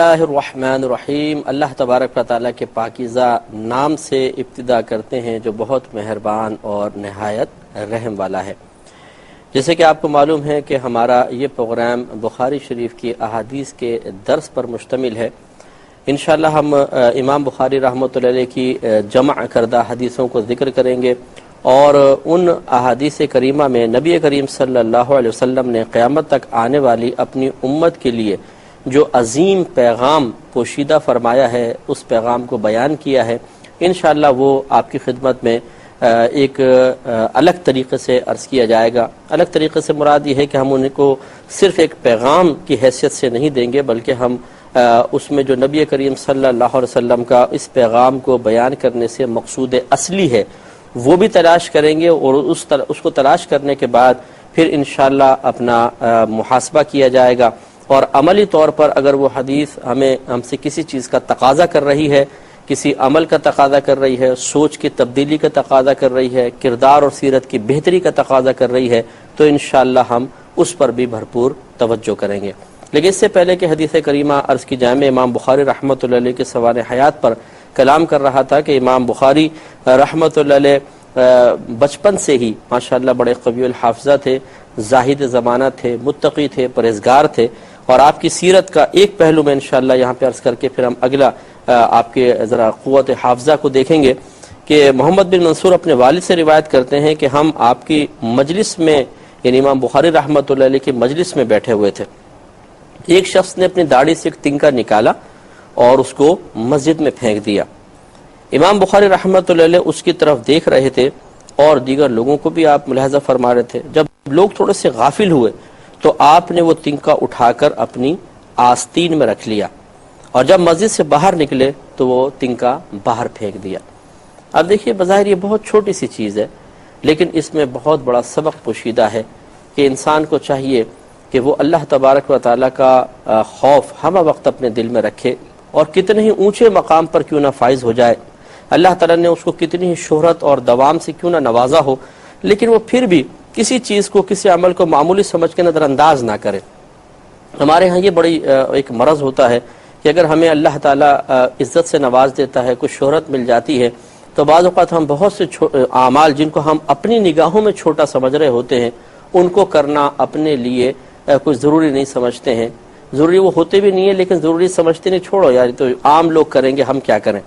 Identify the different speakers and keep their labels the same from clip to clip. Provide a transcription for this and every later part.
Speaker 1: اللہ الرحمن الرحیم۔ اللہ تبارک و تعالیٰ کے پاکیزہ نام سے ابتدا کرتے ہیں جو بہت مہربان اور نہایت رحم والا ہے۔ جیسے کہ آپ کو معلوم ہے کہ ہمارا یہ پروگرام بخاری شریف کی احادیث کے درس پر مشتمل ہے۔ انشاءاللہ ہم امام بخاری رحمۃ اللہ علیہ کی جمع کردہ حدیثوں کو ذکر کریں گے، اور ان احادیث کریمہ میں نبی کریم صلی اللہ علیہ وسلم نے قیامت تک آنے والی اپنی امت کے لیے جو عظیم پیغام پوشیدہ فرمایا ہے، اس پیغام کو بیان کیا ہے۔ انشاءاللہ وہ آپ کی خدمت میں ایک الگ طریقے سے عرض کیا جائے گا۔ الگ طریقے سے مراد یہ ہے کہ ہم ان کو صرف ایک پیغام کی حیثیت سے نہیں دیں گے، بلکہ ہم اس میں جو نبی کریم صلی اللہ علیہ وسلم کا اس پیغام کو بیان کرنے سے مقصود اصلی ہے وہ بھی تلاش کریں گے، اور اس کو تلاش کرنے کے بعد پھر انشاءاللہ اپنا محاسبہ کیا جائے گا، اور عملی طور پر اگر وہ حدیث ہم سے کسی چیز کا تقاضا کر رہی ہے، کسی عمل کا تقاضا کر رہی ہے، سوچ کی تبدیلی کا تقاضا کر رہی ہے، کردار اور سیرت کی بہتری کا تقاضا کر رہی ہے، تو انشاءاللہ ہم اس پر بھی بھرپور توجہ کریں گے۔ لیکن اس سے پہلے کہ حدیث کریمہ عرض کی جائے، میں امام بخاری رحمۃ اللہ علیہ کے سوال حیات پر کلام کر رہا تھا کہ امام بخاری رحمۃ اللہ علیہ بچپن سے ہی ماشاءاللہ بڑے قوی الحافظہ تھے، زاہد زمانہ تھے، متقی تھے، پرہیزگار تھے، اور آپ کی سیرت کا ایک پہلو میں انشاءاللہ یہاں پہ عرض کر کے پھر ہم اگلا آپ کے ذرا قوت حافظہ کو دیکھیں گے کہ محمد بن منصور اپنے والد سے روایت کرتے ہیں کہ ہم آپ کی مجلس میں، یعنی امام بخاری رحمۃ اللہ علیہ کی مجلس میں بیٹھے ہوئے تھے۔ ایک شخص نے اپنی داڑھی سے ایک تنکا نکالا اور اس کو مسجد میں پھینک دیا۔ امام بخاری رحمۃ اللہ علیہ اس کی طرف دیکھ رہے تھے، اور دیگر لوگوں کو بھی آپ ملاحظہ فرما رہے تھے۔ جب لوگ تھوڑے سے غافل ہوئے تو آپ نے وہ تنکا اٹھا کر اپنی آستین میں رکھ لیا، اور جب مسجد سے باہر نکلے تو وہ تنکا باہر پھینک دیا۔ اب دیکھیے، بظاہر یہ بہت چھوٹی سی چیز ہے، لیکن اس میں بہت بڑا سبق پوشیدہ ہے کہ انسان کو چاہیے کہ وہ اللہ تبارک و تعالیٰ کا خوف ہمہ وقت اپنے دل میں رکھے، اور کتنے ہی اونچے مقام پر کیوں نہ فائز ہو جائے، اللہ تعالیٰ نے اس کو کتنی ہی شہرت اور دوام سے کیوں نہ نوازا ہو، لیکن وہ پھر بھی کسی چیز کو، کسی عمل کو معمولی سمجھ کے نظر انداز نہ کرے۔ ہمارے ہاں یہ بڑی ایک مرض ہوتا ہے کہ اگر ہمیں اللہ تعالیٰ عزت سے نواز دیتا ہے، کچھ شہرت مل جاتی ہے، تو بعض اوقات ہم بہت سے اعمال جن کو ہم اپنی نگاہوں میں چھوٹا سمجھ رہے ہوتے ہیں، ان کو کرنا اپنے لیے کچھ ضروری نہیں سمجھتے ہیں۔ ضروری وہ ہوتے بھی نہیں ہیں، لیکن ضروری سمجھتے نہیں، چھوڑو یار تو عام لوگ کریں گے، ہم کیا کریں۔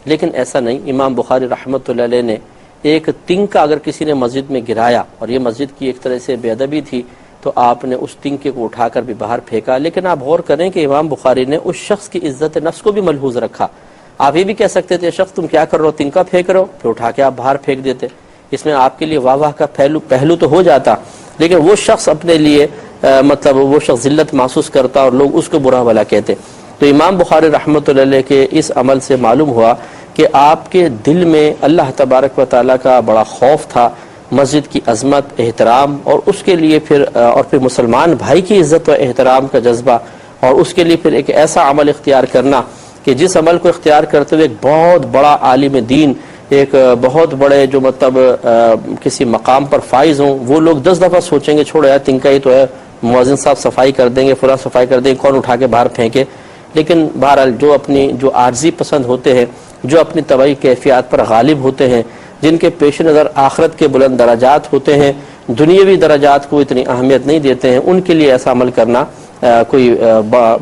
Speaker 1: لیکن ایسا نہیں۔ امام بخاری رحمۃ اللہ علیہ نے ایک تنکا اگر کسی نے مسجد میں گرایا، اور یہ مسجد کی ایک طرح سے بے ادبی تھی، تو آپ نے اس تنکے کو اٹھا کر بھی باہر پھینکا۔ لیکن آپ غور کریں کہ امام بخاری نے اس شخص کی عزت نفس کو بھی ملحوظ رکھا۔ آپ یہ بھی کہہ سکتے تھے، شخص تم کیا کر رہے ہو، تنکا پھینک رہے ہو، پھر اٹھا کے آپ باہر پھینک دیتے۔ اس میں آپ کے لیے واہ واہ کا پہلو تو ہو جاتا، لیکن وہ شخص اپنے لیے مطلب وہ شخص ذلت محسوس کرتا، اور لوگ اس کو برا بھلا کہتے۔ تو امام بخاری رحمۃ اللہ علیہ کے اس عمل سے معلوم ہوا کہ آپ کے دل میں اللہ تبارک و تعالیٰ کا بڑا خوف تھا، مسجد کی عظمت، احترام، اور اس کے لیے پھر مسلمان بھائی کی عزت و احترام کا جذبہ، اور اس کے لیے پھر ایک ایسا عمل اختیار کرنا کہ جس عمل کو اختیار کرتے ہوئے ایک بہت بڑا عالم دین، ایک بہت بڑے جو مطلب کسی مقام پر فائز ہوں، وہ لوگ 10 دفعہ سوچیں گے چھوڑو یار تنکا ہی تو ہے، مؤذن صاحب صفائی کر دیں گے، فلاں صفائی کر دیں گے، کون اٹھا کے باہر پھینکے۔ لیکن بہرحال جو عارضی پسند ہوتے ہیں، جو اپنی طبعی کیفیات پر غالب ہوتے ہیں، جن کے پیش نظر آخرت کے بلند درجات ہوتے ہیں، دنیاوی درجات کو اتنی اہمیت نہیں دیتے ہیں، ان کے لیے ایسا عمل کرنا کوئی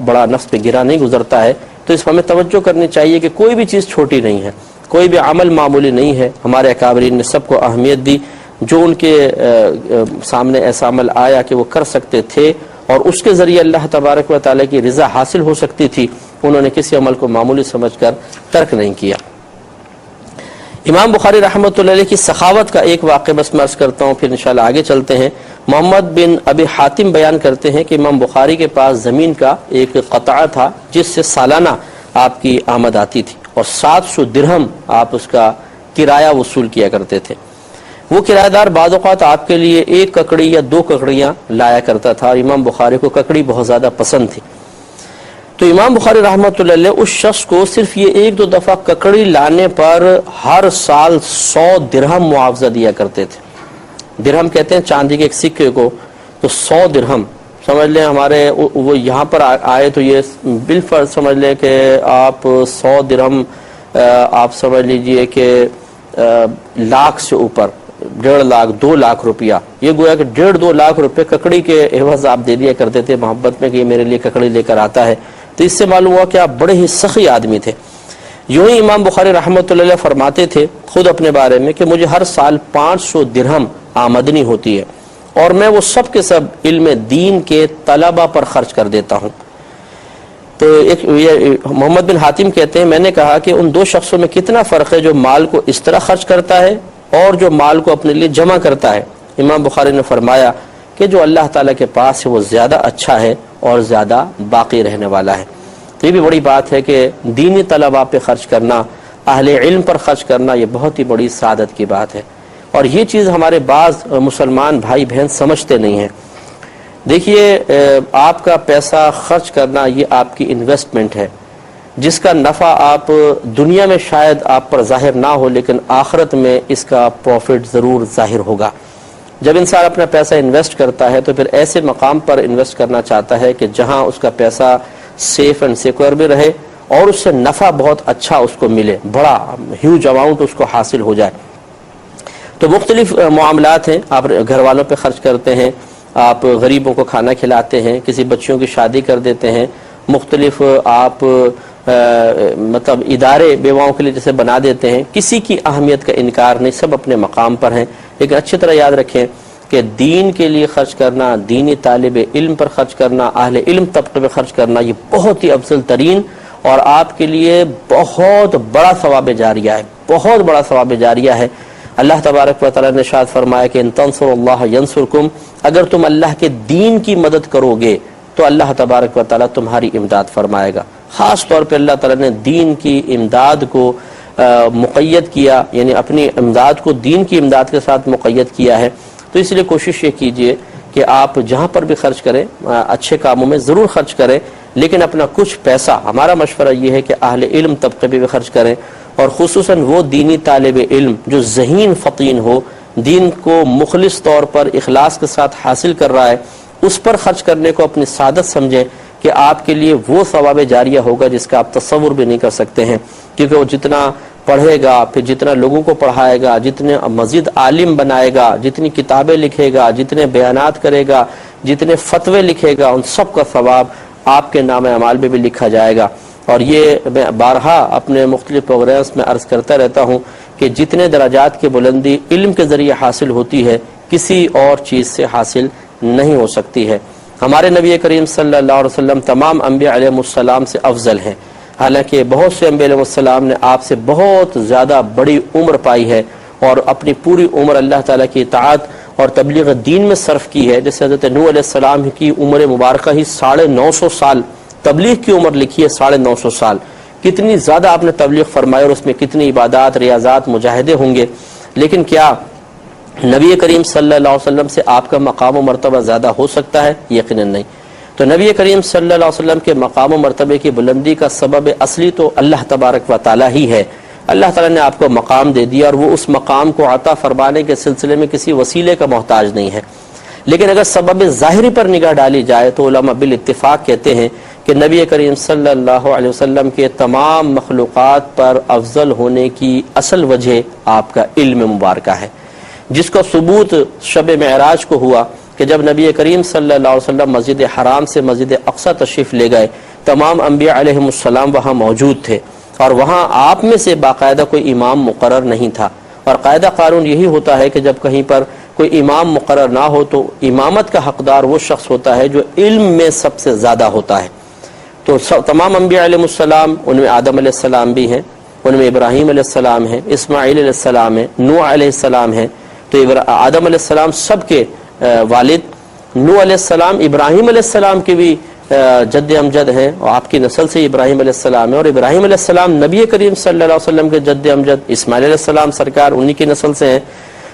Speaker 1: بڑا نفس پہ گرا نہیں گزرتا ہے۔ تو اس پر ہمیں توجہ کرنی چاہیے کہ کوئی بھی چیز چھوٹی نہیں ہے، کوئی بھی عمل معمولی نہیں ہے۔ ہمارے اکابرین نے سب کو اہمیت دی، جو ان کے سامنے ایسا عمل آیا کہ وہ کر سکتے تھے اور اس کے ذریعے اللہ تبارک و تعالیٰ کی رضا حاصل ہو سکتی تھی، انہوں نے کسی عمل کو معمولی سمجھ کر ترک نہیں کیا۔ امام بخاری رحمۃ اللہ علیہ کی سخاوت کا ایک واقعہ بس میں عرض کرتا ہوں، پھر انشاءاللہ آگے چلتے ہیں۔ محمد بن ابی حاتم بیان کرتے ہیں کہ امام بخاری کے پاس زمین کا ایک قطعہ تھا جس سے سالانہ آپ کی آمد آتی تھی، اور 700 درہم آپ اس کا کرایہ وصول کیا کرتے تھے۔ وہ کرایہ دار بعض اوقات آپ کے لیے 1 ککڑی یا 2 ککڑیاں لایا کرتا تھا، اور امام بخاری کو ککڑی بہت زیادہ پسند تھی۔ تو امام بخاری رحمۃ اللہ علیہ اس شخص کو صرف یہ 1-2 دفعہ ککڑی لانے پر ہر سال 100 درہم معاوضہ دیا کرتے تھے۔ درہم کہتے ہیں چاندی کے ایک سکے کو، تو 100 درہم سمجھ لیں ہمارے وہ یہاں پر آئے تو یہ بالفرض سمجھ لیں کہ آپ 100 درہم آپ سمجھ لیجئے کہ لاکھ سے اوپر 1.5 لاکھ 2 لاکھ روپیہ، یہ گویا کہ 1.5-2 لاکھ روپے ککڑی کے عوض آپ دے دیا کرتے تھے محبت میں کہ یہ میرے لیے ککڑی لے کر آتا ہے، تو اس سے معلوم ہوا کہ آپ بڑے ہی سخی آدمی تھے۔ یوں ہی امام بخاری رحمۃ اللہ علیہ فرماتے تھے خود اپنے بارے میں کہ مجھے ہر سال 500 درہم آمدنی ہوتی ہے اور میں وہ سب کے سب علم دین کے طلبہ پر خرچ کر دیتا ہوں۔ تو محمد بن حاتم کہتے ہیں میں نے کہا کہ ان 2 شخصوں میں کتنا فرق ہے، جو مال کو اس طرح خرچ کرتا ہے اور جو مال کو اپنے لیے جمع کرتا ہے۔ امام بخاری نے فرمایا کہ جو اللہ تعالیٰ کے پاس ہے وہ زیادہ اچھا ہے اور زیادہ باقی رہنے والا ہے۔ تو یہ بھی بڑی بات ہے کہ دینی طلباء پہ خرچ کرنا، اہل علم پر خرچ کرنا، یہ بہت ہی بڑی سعادت کی بات ہے، اور یہ چیز ہمارے بعض مسلمان بھائی بہن سمجھتے نہیں ہیں۔ دیکھیے آپ کا پیسہ خرچ کرنا یہ آپ کی انویسٹمنٹ ہے، جس کا نفع آپ دنیا میں شاید آپ پر ظاہر نہ ہو لیکن آخرت میں اس کا پروفٹ ضرور ظاہر ہوگا۔ جب انسان اپنا پیسہ انویسٹ کرتا ہے تو پھر ایسے مقام پر انویسٹ کرنا چاہتا ہے کہ جہاں اس کا پیسہ سیف اینڈ سیکور بھی رہے اور اس سے نفع بہت اچھا اس کو ملے، بڑا ہیوج اماؤنٹ اس کو حاصل ہو جائے۔ تو مختلف معاملات ہیں، آپ گھر والوں پہ خرچ کرتے ہیں، آپ غریبوں کو کھانا کھلاتے ہیں، کسی بچیوں کی شادی کر دیتے ہیں، مختلف آپ مطلب ادارے بیواؤں کے لیے جیسے بنا دیتے ہیں، کسی کی اہمیت کا انکار نہیں، سب اپنے مقام پر ہیں، لیکن اچھی طرح یاد رکھیں کہ دین کے لیے خرچ کرنا، دینی طالب علم پر خرچ کرنا، اہل علم طبقے میں خرچ کرنا، یہ بہت ہی افضل ترین اور آپ کے لیے بہت بڑا ثواب جاریہ ہے، بہت بڑا ثواب جاریہ ہے۔ اللہ تبارک و تعالیٰ نے ارشاد فرمایا کہ ان تنصروا اللہ ینصرکم، اگر تم اللہ کے دین کی مدد کرو گے تو اللہ تبارک و تعالیٰ تمہاری امداد فرمائے گا۔ خاص طور پہ اللہ تعالیٰ نے دین کی امداد کو مقید کیا، یعنی اپنی امداد کو دین کی امداد کے ساتھ مقید کیا ہے، تو اس لیے کوشش یہ کیجئے کہ آپ جہاں پر بھی خرچ کریں اچھے کاموں میں ضرور خرچ کریں، لیکن اپنا کچھ پیسہ، ہمارا مشورہ یہ ہے کہ اہل علم طبقے بھی خرچ کریں، اور خصوصاً وہ دینی طالب علم جو ذہین فطین ہو، دین کو مخلص طور پر اخلاص کے ساتھ حاصل کر رہا ہے، اس پر خرچ کرنے کو اپنی سعادت سمجھیں کہ آپ کے لیے وہ ثواب جاریہ ہوگا جس کا آپ تصور بھی نہیں کر سکتے ہیں، کیونکہ وہ جتنا پڑھے گا، پھر جتنا لوگوں کو پڑھائے گا، جتنے مزید عالم بنائے گا، جتنی کتابیں لکھے گا، جتنے بیانات کرے گا، جتنے فتوے لکھے گا، ان سب کا ثواب آپ کے نام اعمال میں بھی لکھا جائے گا۔ اور یہ میں بارہا اپنے مختلف پروگرامز میں عرض کرتا رہتا ہوں کہ جتنے درجات کی بلندی علم کے ذریعے حاصل ہوتی ہے کسی اور چیز سے حاصل نہیں ہو سکتی ہے۔ ہمارے نبی کریم صلی اللہ علیہ وسلم تمام انبیاء علیہ السلام سے افضل ہیں، حالانکہ بہت سے انبیاء علیہ السلام نے آپ سے بہت زیادہ بڑی عمر پائی ہے اور اپنی پوری عمر اللہ تعالیٰ کی اطاعت اور تبلیغ دین میں صرف کی ہے۔ جیسے حضرت نوح علیہ السلام کی عمر مبارکہ ہی 950 سال، تبلیغ کی عمر لکھی ہے 950 سال، کتنی زیادہ آپ نے تبلیغ فرمائی اور اس میں کتنی عبادات، ریاضات، مجاہدے ہوں گے، لیکن کیا نبی کریم صلی اللہ علیہ وسلم سے آپ کا مقام و مرتبہ زیادہ ہو سکتا ہے؟ یقیناً نہیں۔ تو نبی کریم صلی اللہ علیہ وسلم کے مقام و مرتبے کی بلندی کا سبب اصلی تو اللہ تبارک و تعالیٰ ہی ہے۔ اللہ تعالیٰ نے آپ کو مقام دے دیا اور وہ اس مقام کو عطا فرمانے کے سلسلے میں کسی وسیلے کا محتاج نہیں ہے، لیکن اگر سبب ظاہری پر نگاہ ڈالی جائے تو علماء بالاتفاق کہتے ہیں کہ نبی کریم صلی اللہ علیہ وسلم کے تمام مخلوقات پر افضل ہونے کی اصل وجہ آپ کا علم مبارکہ ہے، جس کا ثبوت شب معراج کو ہوا کہ جب نبی کریم صلی اللہ علیہ وسلم مسجد حرام سے مسجد اقصی تشریف لے گئے، تمام انبیاء علیہ السلام وہاں موجود تھے اور وہاں آپ میں سے باقاعدہ کوئی امام مقرر نہیں تھا، اور قاعدہ قانون یہی ہوتا ہے کہ جب کہیں پر کوئی امام مقرر نہ ہو تو امامت کا حقدار وہ شخص ہوتا ہے جو علم میں سب سے زیادہ ہوتا ہے۔ تو تمام انبیاء علیہ السلام، ان میں آدم علیہ السلام بھی ہیں، ان میں ابراہیم علیہ السلام ہیں، اسماعیل علیہ السلام ہیں، نوح علیہ السلام ہیں، تو آدم علیہ السلام سب کے والد، نوح علیہ السلام ابراہیم علیہ السلام کے بھی جد امجد ہیں اور آپ کی نسل سے ابراہیم علیہ السلام ہے، اور ابراہیم علیہ السلام نبی کریم صلی اللہ علیہ وسلم کے جد امجد اسماعیل علیہ السلام سرکار انہی کی نسل سے ہیں،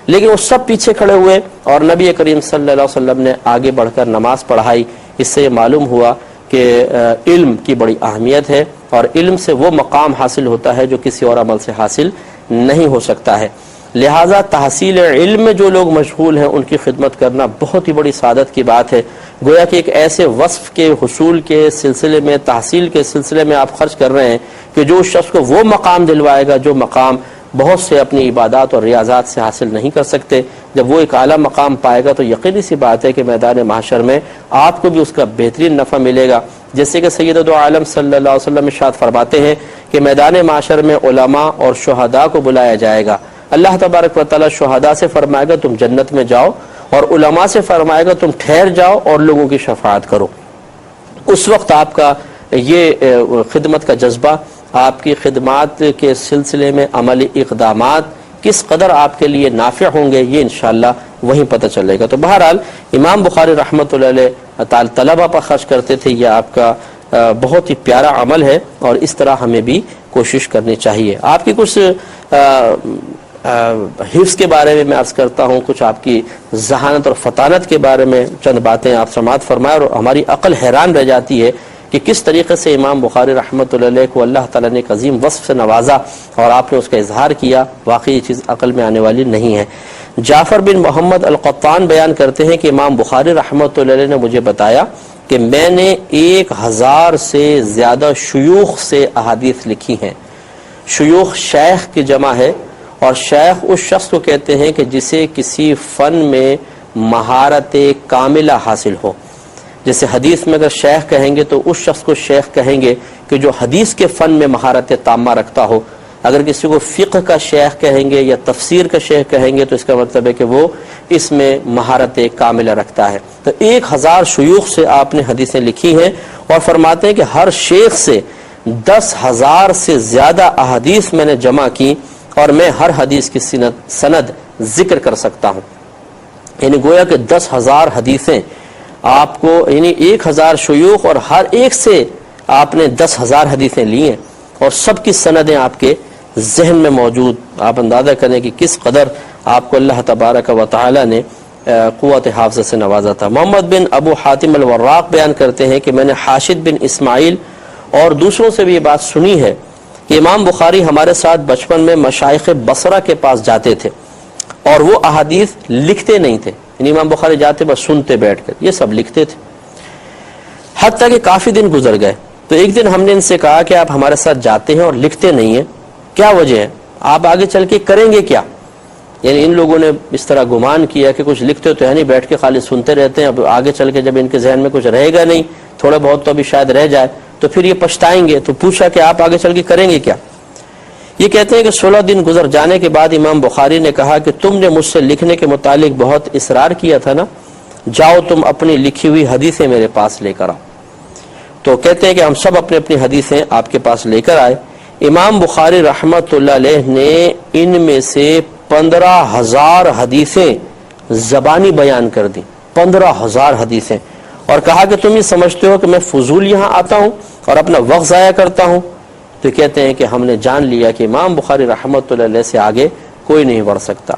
Speaker 1: لیکن وہ سب پیچھے کھڑے ہوئے اور نبی کریم صلی اللہ علیہ وسلم نے آگے بڑھ کر نماز پڑھائی۔ اس سے یہ معلوم ہوا کہ علم کی بڑی اہمیت ہے اور علم سے وہ مقام حاصل ہوتا ہے جو کسی اور عمل سے حاصل نہیں ہو سکتا ہے، لہٰذا تحصیل علم میں جو لوگ مشغول ہیں ان کی خدمت کرنا بہت ہی بڑی سعادت کی بات ہے۔ گویا کہ ایک ایسے وصف کے حصول کے سلسلے میں، تحصیل کے سلسلے میں آپ خرچ کر رہے ہیں کہ جو اس شخص کو وہ مقام دلوائے گا جو مقام بہت سے اپنی عبادات اور ریاضات سے حاصل نہیں کر سکتے۔ جب وہ ایک اعلیٰ مقام پائے گا تو یقینی سی بات ہے کہ میدان محشر میں آپ کو بھی اس کا بہترین نفع ملے گا۔ جیسے کہ سید دو عالم صلی اللہ علیہ وسلم ارشاد فرماتے ہیں کہ میدان محشر میں علماء اور شہداء کو بلایا جائے گا۔ اللہ تبارک و تعالیٰ شہداء سے فرمائے گا تم جنت میں جاؤ، اور علماء سے فرمائے گا تم ٹھہر جاؤ اور لوگوں کی شفاعت کرو۔ اس وقت آپ کا یہ خدمت کا جذبہ، آپ کی خدمات کے سلسلے میں عملی اقدامات کس قدر آپ کے لیے نافع ہوں گے، یہ انشاءاللہ وہیں پتہ چلے گا۔ تو بہرحال امام بخاری رحمۃ اللہ علیہ طلبہ پر خرچ کرتے تھے، یہ آپ کا بہت ہی پیارا عمل ہے، اور اس طرح ہمیں بھی کوشش کرنی چاہیے۔ آپ کی کچھ حفظ کے بارے میں عرض کرتا ہوں، کچھ آپ کی ذہانت اور فطانت کے بارے میں چند باتیں آپ سماعت فرمائیں، اور ہماری عقل حیران رہ جاتی ہے کہ کس طریقے سے امام بخاری رحمۃ اللہ علیہ کو اللہ تعالیٰ نے ایک عظیم وصف سے نوازا اور آپ نے اس کا اظہار کیا۔ واقعی یہ چیز عقل میں آنے والی نہیں ہے۔ جعفر بن محمد القطان بیان کرتے ہیں کہ امام بخاری رحمۃ اللہ علیہ نے مجھے بتایا کہ میں نے 1000 سے زیادہ شیوخ سے احادیث لکھی ہیں۔ شیوخ شیخ کی جمع ہے، اور شیخ اس شخص کو کہتے ہیں کہ جسے کسی فن میں مہارت کاملہ حاصل ہو۔ جیسے حدیث میں اگر شیخ کہیں گے تو اس شخص کو شیخ کہیں گے کہ جو حدیث کے فن میں مہارت تامہ رکھتا ہو۔ اگر کسی کو فقہ کا شیخ کہیں گے یا تفسیر کا شیخ کہیں گے تو اس کا مطلب ہے کہ وہ اس میں مہارت کاملہ رکھتا ہے۔ تو 1000 شیوخ سے آپ نے حدیثیں لکھی ہیں، اور فرماتے ہیں کہ ہر شیخ سے 10,000 سے زیادہ احادیث میں نے جمع کی، اور میں ہر حدیث کی سند ذکر کر سکتا ہوں۔ یعنی گویا کہ 10,000 حدیثیں آپ کو، یعنی 1000 شیوخ اور ہر ایک سے آپ نے 10,000 حدیثیں لی ہیں، اور سب کی سندیں آپ کے ذہن میں موجود۔ آپ اندازہ کریں کہ کس قدر آپ کو اللہ تبارک و تعالی نے قوت حافظہ سے نوازا تھا۔ محمد بن ابو حاتم الوراق بیان کرتے ہیں کہ میں نے حاشد بن اسماعیل اور دوسروں سے بھی یہ بات سنی ہے کہ امام بخاری ہمارے ساتھ بچپن میں مشائخ بصرہ کے پاس جاتے تھے، اور وہ احادیث لکھتے نہیں تھے، یعنی امام بخاری جاتے بس سنتے بیٹھ کر، یہ سب لکھتے تھے۔ حتیٰ کہ کافی دن گزر گئے تو ایک دن ہم نے ان سے کہا کہ آپ ہمارے ساتھ جاتے ہیں اور لکھتے نہیں ہیں، کیا وجہ ہے؟ آپ آگے چل کے کریں گے کیا؟ یعنی ان لوگوں نے اس طرح گمان کیا کہ کچھ لکھتے تو ہے نہیں، بیٹھ کے خالی سنتے رہتے ہیں، اب آگے چل کے جب ان کے ذہن میں کچھ رہے گا نہیں، تھوڑا بہت تو ابھی شاید رہ جائے تو پھر یہ پچھتائیں گے۔ تو پوچھا کہ آپ آگے چل کے کریں گے کیا؟ یہ کہتے ہیں کہ 16 دن گزر جانے کے بعد امام بخاری نے کہا کہ تم نے مجھ سے لکھنے کے متعلق بہت اصرار کیا تھا نا، جاؤ تم اپنی لکھی ہوئی حدیثیں میرے پاس لے کر آؤ۔ تو کہتے ہیں کہ ہم سب اپنی اپنی حدیثیں آپ کے پاس لے کر آئے۔ امام بخاری رحمۃ اللہ علیہ نے ان میں سے 15,000 حدیثیں زبانی بیان کر دیں، 15,000 حدیثیں، اور کہا کہ تم یہ سمجھتے ہو کہ میں فضول یہاں آتا ہوں اور اپنا وقت ضائع کرتا ہوں؟ تو کہتے ہیں کہ ہم نے جان لیا کہ امام بخاری رحمۃ اللہ علیہ سے آگے کوئی نہیں بڑھ سکتا۔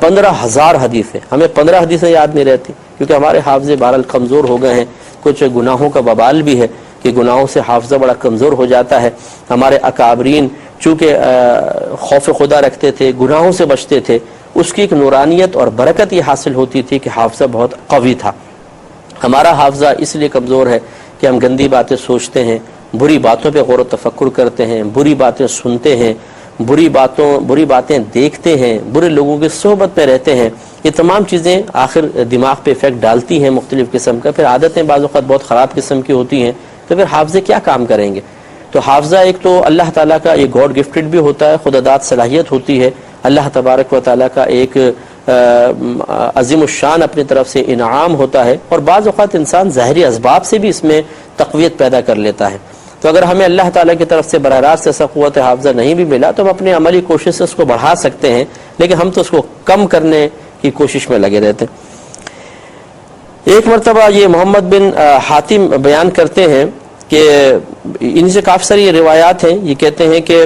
Speaker 1: 15,000 حدیثیں، ہمیں 15 حدیثیں یاد نہیں رہتی کیونکہ ہمارے حافظے بہرحال کمزور ہو گئے ہیں، کچھ گناہوں کا وبال بھی ہے کہ گناہوں سے حافظہ بڑا کمزور ہو جاتا ہے۔ ہمارے اکابرین چونکہ خوف خدا رکھتے تھے، گناہوں سے بچتے تھے، اس کی ایک نورانیت اور برکت یہ حاصل ہوتی تھی کہ حافظہ بہت قوی تھا۔ ہمارا حافظہ اس لیے کمزور ہے کہ ہم گندی باتیں سوچتے ہیں، بری باتوں پہ غور و تفکر کرتے ہیں، بری باتیں سنتے ہیں، بری باتیں دیکھتے ہیں، برے لوگوں کی صحبت میں رہتے ہیں۔ یہ تمام چیزیں آخر دماغ پہ ایفیکٹ ڈالتی ہیں مختلف قسم کا، پھر عادتیں بعض اوقات بہت خراب قسم کی ہوتی ہیں، تو پھر حافظے کیا کام کریں گے؟ تو حافظہ ایک تو اللہ تعالیٰ کا یہ گاڈ گفٹڈ بھی ہوتا ہے، خدا داد صلاحیت ہوتی ہے، اللہ تبارک و تعالیٰ کا ایک عظیم الشان اپنی طرف سے انعام ہوتا ہے، اور بعض اوقات انسان ظاہری اسباب سے بھی اس میں تقویت پیدا کر لیتا ہے۔ تو اگر ہمیں اللہ تعالیٰ کی طرف سے براہ راست ایسا قوت حافظہ نہیں بھی ملا تو ہم اپنی عملی کوشش سے اس کو بڑھا سکتے ہیں، لیکن ہم تو اس کو کم کرنے کی کوشش میں لگے رہتے ہیں۔ ایک مرتبہ یہ محمد بن حاتم بیان کرتے ہیں کہ ان سے کافی ساری روایات ہیں، یہ کہتے ہیں کہ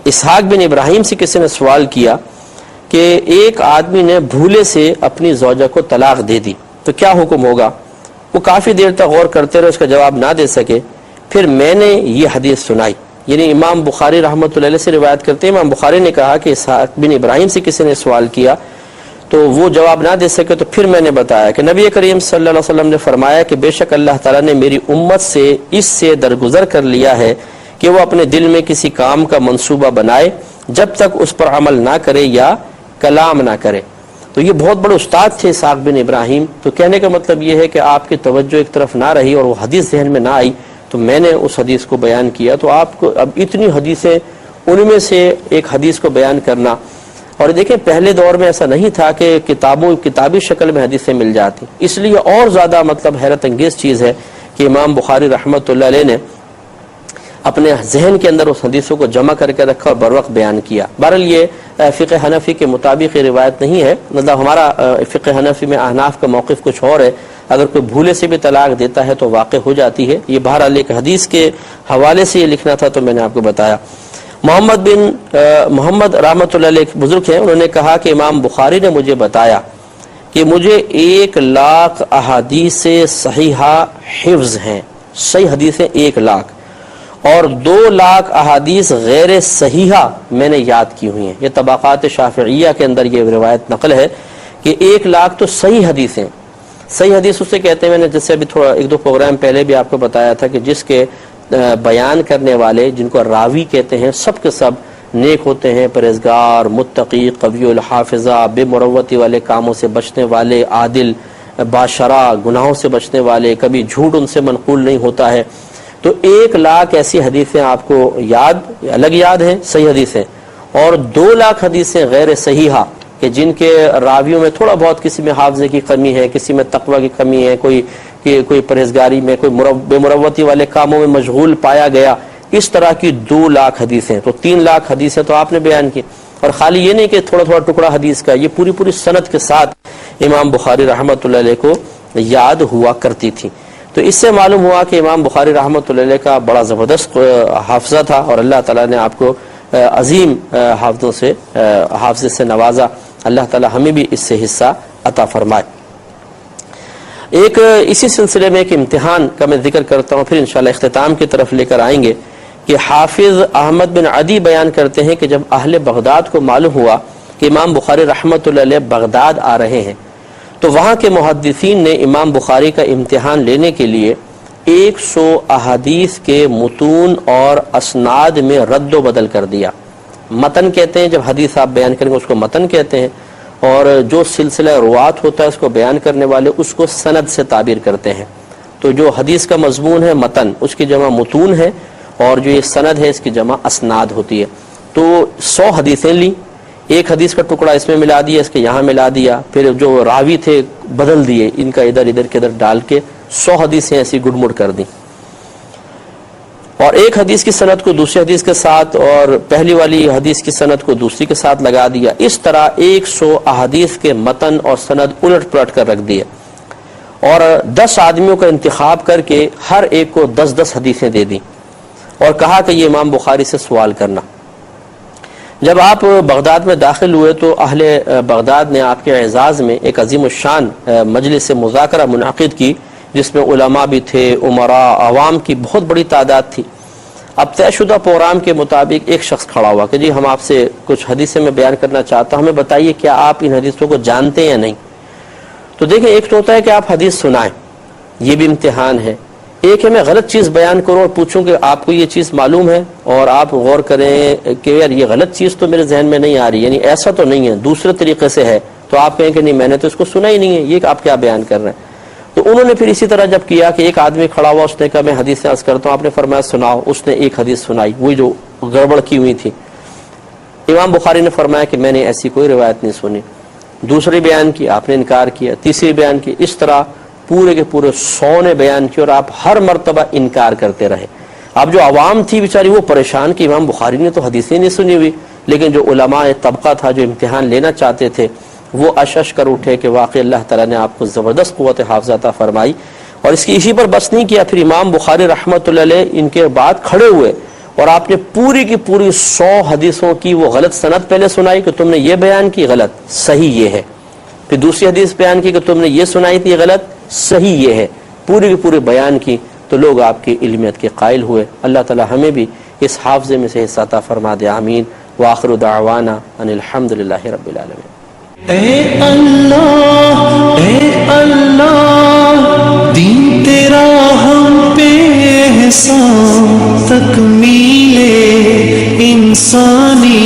Speaker 1: اسحاق بن ابراہیم سے کسی نے سوال کیا کہ ایک آدمی نے بھولے سے اپنی زوجہ کو طلاق دے دی تو کیا حکم ہوگا؟ وہ کافی دیر تک غور کرتے رہے، اس کا جواب نہ دے سکے۔ پھر میں نے یہ حدیث سنائی، یعنی امام بخاری رحمۃ اللہ علیہ سے روایت کرتے ہیں، امام بخاری نے کہا کہ اسحاق بن ابراہیم سے کسی نے سوال کیا تو وہ جواب نہ دے سکے تو پھر میں نے بتایا کہ نبی کریم صلی اللہ علیہ وسلم نے فرمایا کہ بے شک اللہ تعالیٰ نے میری امت سے اس سے درگزر کر لیا ہے کہ وہ اپنے دل میں کسی کام کا منصوبہ بنائے جب تک اس پر عمل نہ کرے یا کلام نہ کرے۔ تو یہ بہت بڑے استاد تھے اسحاق بن ابراہیم۔ تو کہنے کا مطلب یہ ہے کہ آپ کی توجہ ایک طرف نہ رہی اور وہ حدیث ذہن میں نہ آئی تو میں نے اس حدیث کو بیان کیا۔ تو آپ کو اب اتنی حدیثیں، ان میں سے ایک حدیث کو بیان کرنا، اور دیکھیں پہلے دور میں ایسا نہیں تھا کہ کتابی شکل میں حدیثیں مل جاتی، اس لیے اور زیادہ مطلب حیرت انگیز چیز ہے کہ امام بخاری رحمۃ اللہ علیہ نے اپنے ذہن کے اندر اس حدیثوں کو جمع کر کے رکھا اور بروقت بیان کیا۔ بہرحال یہ فقہ حنفی کے مطابق یہ روایت نہیں ہے، مطلب ہمارا فقہ حنفی میں احناف کا موقف کچھ اور ہے، اگر کوئی بھولے سے بھی طلاق دیتا ہے تو واقع ہو جاتی ہے۔ یہ بہرحال ایک حدیث کے حوالے سے یہ لکھنا تھا تو میں نے آپ کو بتایا۔ محمد رحمۃ اللہ علیہ بزرگ ہیں، انہوں نے کہا کہ امام بخاری نے مجھے بتایا کہ مجھے 1,00,000 احادیث صحیحہ حفظ ہیں، صحیح حدیثیں 1,00,000، اور 2,00,000 احادیث غیر صحیحہ میں نے یاد کی ہوئی ہیں۔ یہ طبقات شافعیہ کے اندر یہ روایت نقل ہے کہ 1,00,000 تو صحیح حدیثیں، صحیح حدیث اسے کہتے ہیں، میں نے جس سے ابھی تھوڑا ایک دو پروگرام پہلے بھی آپ کو بتایا تھا کہ جس کے بیان کرنے والے جن کو راوی کہتے ہیں سب کے سب نیک ہوتے ہیں، پرہیزگار، متقی، قوی الحافظہ، بے مروتی والے کاموں سے بچنے والے، عادل، باشرع، گناہوں سے بچنے والے، کبھی جھوٹ ان سے منقول نہیں ہوتا ہے۔ تو 1,00,000 ایسی حدیثیں آپ کو الگ یاد ہیں، صحیح حدیثیں، اور 2,00,000 حدیثیں غیر صحیحہ کہ جن کے راویوں میں تھوڑا بہت کسی میں حافظے کی کمی ہے، کسی میں تقوی کی کمی ہے، کوئی پرہیزگاری میں، کوئی بے مروتی والے کاموں میں مشغول پایا گیا، اس طرح کی 2,00,000 حدیثیں۔ تو 3,00,000 حدیثیں تو آپ نے بیان کی، اور خالی یہ نہیں کہ تھوڑا تھوڑا ٹکڑا حدیث کا، یہ پوری سند کے ساتھ امام بخاری رحمۃ اللہ علیہ کو یاد ہوا کرتی تھی۔ تو اس سے معلوم ہوا کہ امام بخاری رحمۃ اللہ علیہ کا بڑا زبردست حافظہ تھا، اور اللہ تعالیٰ نے آپ کو عظیم حافظے سے نوازا۔ اللہ تعالیٰ ہمیں بھی اس سے حصہ عطا فرمائے۔ ایک اسی سلسلے میں ایک امتحان کا میں ذکر کرتا ہوں، پھر انشاءاللہ اختتام کی طرف لے کر آئیں گے، کہ حافظ احمد بن عدی بیان کرتے ہیں کہ جب اہل بغداد کو معلوم ہوا کہ امام بخاری رحمۃ اللہ علیہ بغداد آ رہے ہیں تو وہاں کے محدثین نے امام بخاری کا امتحان لینے کے لیے 100 احادیث کے متون اور اسناد میں رد و بدل کر دیا۔ متن کہتے ہیں، جب حدیث آپ بیان کریں گے اس کو متن کہتے ہیں، اور جو سلسلہ روات ہوتا ہے اس کو بیان کرنے والے اس کو سند سے تعبیر کرتے ہیں۔ تو جو حدیث کا مضمون ہے متن، اس کی جمع متون ہے، اور جو یہ سند ہے اس کی جمع اسناد ہوتی ہے۔ تو 100 حدیثیں لی، ایک حدیث کا ٹکڑا اس میں ملا دیا، اس کے یہاں ملا دیا، پھر جو راوی تھے بدل دیے، ان کا ادھر کے ادھر ڈال کے 100 حدیثیں ایسی گڑ مڑ کر دیں، اور ایک حدیث کی سند کو دوسری حدیث کے ساتھ اور پہلی والی حدیث کی سند کو دوسری کے ساتھ لگا دیا۔ اس طرح 100 احادیث کے متن اور سند الٹ پلٹ کر رکھ دیے، اور 10 آدمیوں کا انتخاب کر کے ہر ایک کو 10 حدیثیں دے دیں، اور کہا کہ یہ امام بخاری سے سوال کرنا۔ جب آپ بغداد میں داخل ہوئے تو اہل بغداد نے آپ کے اعزاز میں ایک عظیم الشان مجلس مذاکرہ منعقد کی، جس میں علماء بھی تھے، عمراء، عوام کی بہت بڑی تعداد تھی۔ اب طے شدہ پروگرام کے مطابق ایک شخص کھڑا ہوا کہ جی ہم آپ سے کچھ حدیثیں میں بیان کرنا چاہتا ہوں، ہمیں بتائیے کیا آپ ان حدیثوں کو جانتے ہیں یا نہیں۔ تو دیکھیں، ایک تو ہوتا ہے کہ آپ حدیث سنائیں، یہ بھی امتحان ہے، ایک ہے میں غلط چیز بیان کروں اور پوچھوں کہ آپ کو یہ چیز معلوم ہے، اور آپ غور کریں کہ یار یہ غلط چیز تو میرے ذہن میں نہیں آ رہی، یعنی ایسا تو نہیں ہے، دوسرے طریقے سے ہے، تو آپ کہیں کہ نہیں میں نے تو اس کو سنا ہی نہیں ہے، یہ آپ کیا بیان کر رہے ہیں۔ تو انہوں نے پھر اسی طرح جب کیا کہ ایک آدمی کھڑا ہوا، اس نے کہا میں حدیث عرض کرتا ہوں، آپ نے فرمایا سناؤ، اس نے ایک حدیث سنائی، وہی جو گڑبڑ کی ہوئی تھی۔ امام بخاری نے فرمایا کہ میں نے ایسی کوئی روایت نہیں سنی۔ دوسری بیان کی، آپ نے انکار کیا، تیسری بیان کی، اس طرح پورے کے پورے 100 نے بیان کی، اور آپ ہر مرتبہ انکار کرتے رہے۔ اب جو عوام تھی بیچاری وہ پریشان کہ امام بخاری نے تو حدیثیں نہیں سنی ہوئی، لیکن جو علماء طبقہ تھا جو امتحان لینا چاہتے تھے وہ اشش کر اٹھے کہ واقعی اللہ تعالیٰ نے آپ کو زبردست قوت حافظہ عطا فرمائی، اور اسی پر بس نہیں کیا، پھر امام بخاری رحمۃ اللہ علیہ ان کے بعد کھڑے ہوئے اور آپ نے پوری کی پوری 100 حدیثوں کی وہ غلط سند پہلے سنائی کہ تم نے یہ بیان کی غلط، صحیح یہ ہے، پھر دوسری حدیث بیان کی کہ تم نے یہ سنائی تھی غلط، صحیح یہ ہے، پوری کی پوری بیان کی، تو لوگ آپ کی علمیت کے قائل ہوئے۔ اللہ تعالی ہمیں بھی اس حافظے میں سے حصہ عطا فرما دے، آمین۔ وآخر دعوانا ان الحمد للہ رب العالمین۔
Speaker 2: اے اللہ دین تیرا ہم پہ احسان، تکمیل انسانی